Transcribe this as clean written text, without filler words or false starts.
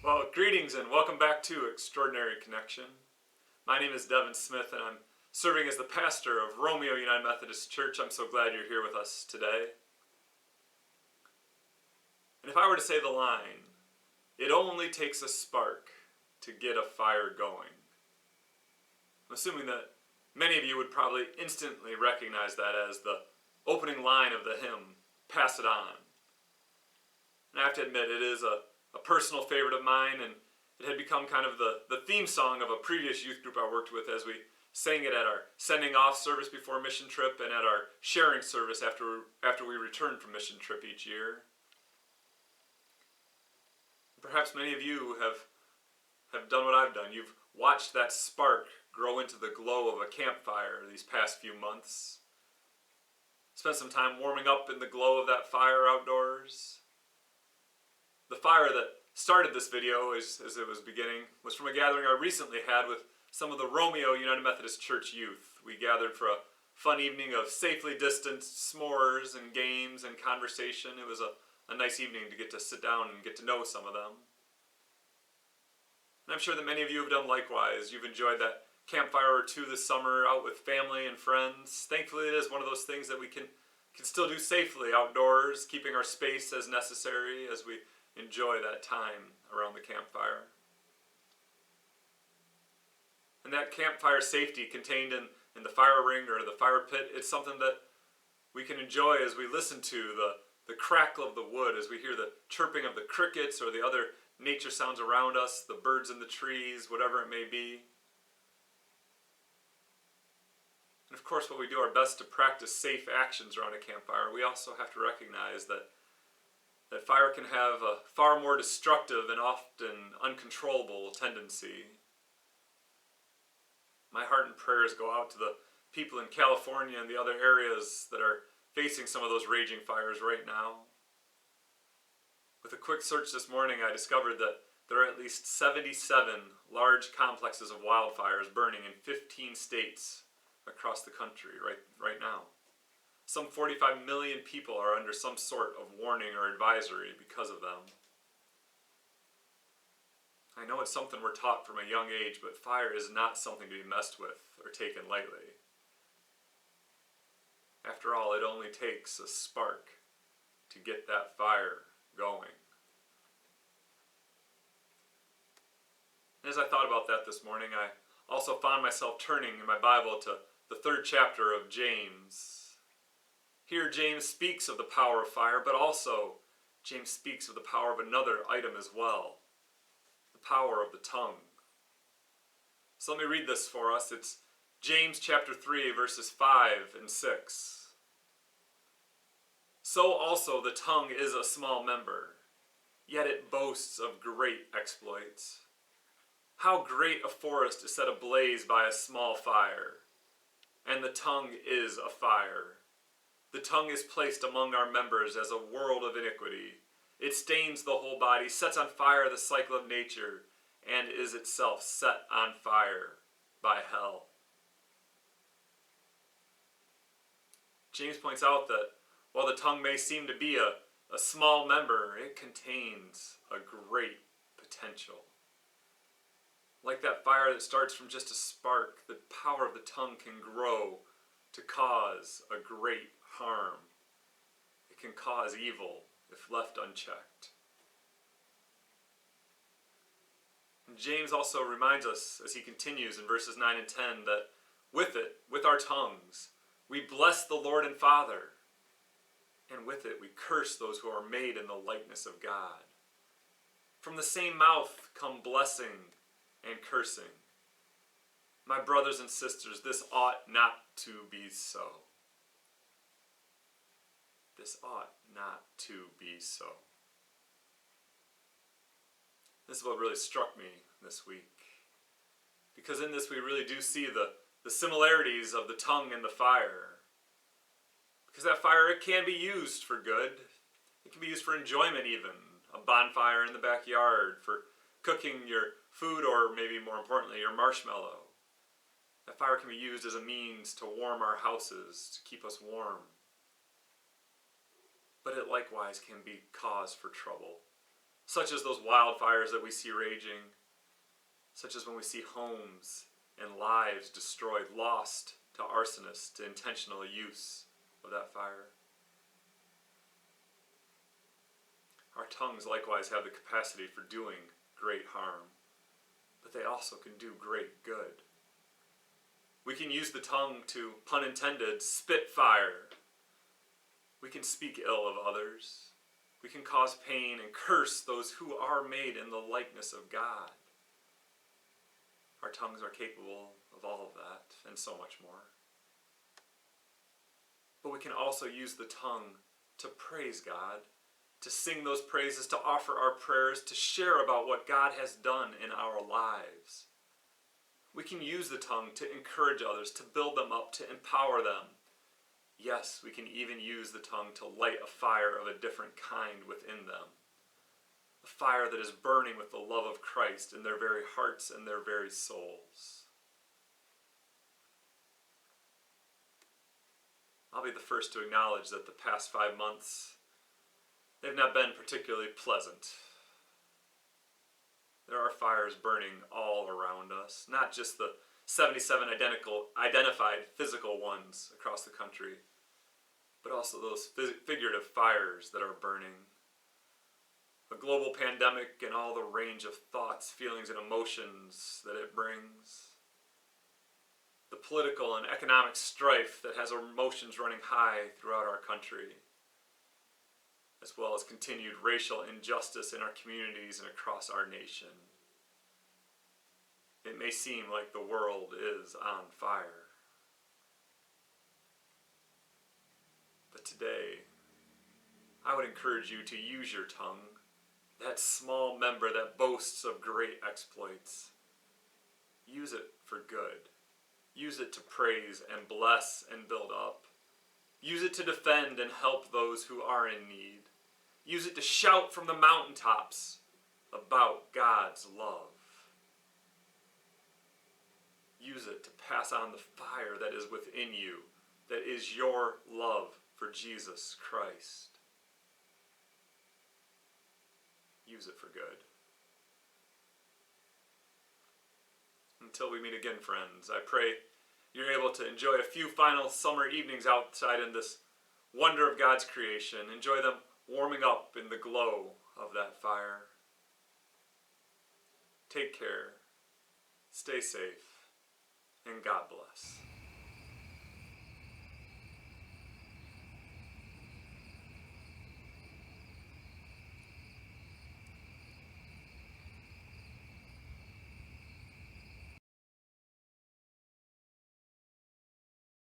Well, greetings and welcome back to Extraordinary Connection. My name is Devin Smith and I'm serving as the pastor of Romeo United Methodist Church. I'm so glad you're here with us today. And if I were to say the line, it only takes a spark to get a fire going, I'm assuming that many of you would probably instantly recognize that as the opening line of the hymn, Pass It On. And I have to admit, it is a personal favorite of mine, and it had become kind of the theme song of a previous youth group I worked with as we sang it at our sending off service before mission trip and at our sharing service after we returned from mission trip each year. Perhaps many of you have done what I've done. You've watched that spark grow into the glow of a campfire these past few months. Spent some time warming up in the glow of that fire outdoors. The fire that started this video as it was beginning was from a gathering I recently had with some of the Romeo United Methodist Church youth. We gathered for a fun evening of safely distanced s'mores and games and conversation. It was a nice evening to get to sit down and get to know some of them. And I'm sure that many of you have done likewise. You've enjoyed that campfire or two this summer out with family and friends. Thankfully, it is one of those things that we can still do safely outdoors, keeping our space as necessary as we enjoy that time around the campfire. And that campfire safety contained in the fire ring or the fire pit, it's something that we can enjoy as we listen to the crackle of the wood, as we hear the chirping of the crickets or the other nature sounds around us, the birds in the trees, whatever it may be. And of course, while we do our best to practice safe actions around a campfire, we also have to recognize that fire can have a far more destructive and often uncontrollable tendency. My heart and prayers go out to the people in California and the other areas that are facing some of those raging fires right now. With a quick search this morning, I discovered that there are at least 77 large complexes of wildfires burning in 15 states across the country right now. Some 45 million people are under some sort of warning or advisory because of them. I know it's something we're taught from a young age, but fire is not something to be messed with or taken lightly. After all, it only takes a spark to get that fire going. And as I thought about that this morning, I also found myself turning in my Bible to the 3rd chapter of James. Here James speaks of the power of fire, but also James speaks of the power of another item as well, the power of the tongue. So let me read this for us. It's James chapter 3, verses 5 and 6. So also the tongue is a small member, yet it boasts of great exploits. How great a forest is set ablaze by a small fire, and the tongue is a fire. The tongue is placed among our members as a world of iniquity. It stains the whole body, sets on fire the cycle of nature, and is itself set on fire by hell. James points out that while the tongue may seem to be a small member, it contains a great potential. Like that fire that starts from just a spark, the power of the tongue can grow to cause a great harm. It can cause evil if left unchecked. And James also reminds us, as he continues in verses 9 and 10, that with our tongues, we bless the Lord and Father, and with it we curse those who are made in the likeness of God. From the same mouth come blessing and cursing. My brothers and sisters, this ought not to be so. This ought not to be so. This is what really struck me this week. Because in this we really do see the similarities of the tongue and the fire. Because that fire, it can be used for good. It can be used for enjoyment even. A bonfire in the backyard, for cooking your food, or maybe more importantly, your marshmallow. That fire can be used as a means to warm our houses, to keep us warm. But it likewise can be cause for trouble. such as those wildfires that we see raging, such as when we see homes and lives destroyed, lost to arsonists, to intentional use of that fire. Our tongues likewise have the capacity for doing great harm, but they also can do great good. We can use the tongue to, pun intended, spit fire. We can speak ill of others. We can cause pain and curse those who are made in the likeness of God. Our tongues are capable of all of that and so much more. But we can also use the tongue to praise God, to sing those praises, to offer our prayers, to share about what God has done in our lives. We can use the tongue to encourage others, to build them up, to empower them. Yes, we can even use the tongue to light a fire of a different kind within them. A fire that is burning with the love of Christ in their very hearts and their very souls. I'll be the first to acknowledge that the past 5 months, they've not been particularly pleasant. There are fires burning all around us, not just the 77 identified physical ones across the country, but also those figurative fires that are burning. A global pandemic and all the range of thoughts, feelings, and emotions that it brings. The political and economic strife that has emotions running high throughout our country, as well as continued racial injustice in our communities and across our nation. It may seem like the world is on fire. But today, I would encourage you to use your tongue, that small member that boasts of great exploits. Use it for good. Use it to praise and bless and build up. Use it to defend and help those who are in need. Use it to shout from the mountaintops about God's love. Use it to pass on the fire that is within you, that is your love for Jesus Christ. Use it for good. Until we meet again, friends, I pray you're able to enjoy a few final summer evenings outside in this wonder of God's creation. Enjoy them warming up in the glow of that fire. Take care, stay safe, and God bless.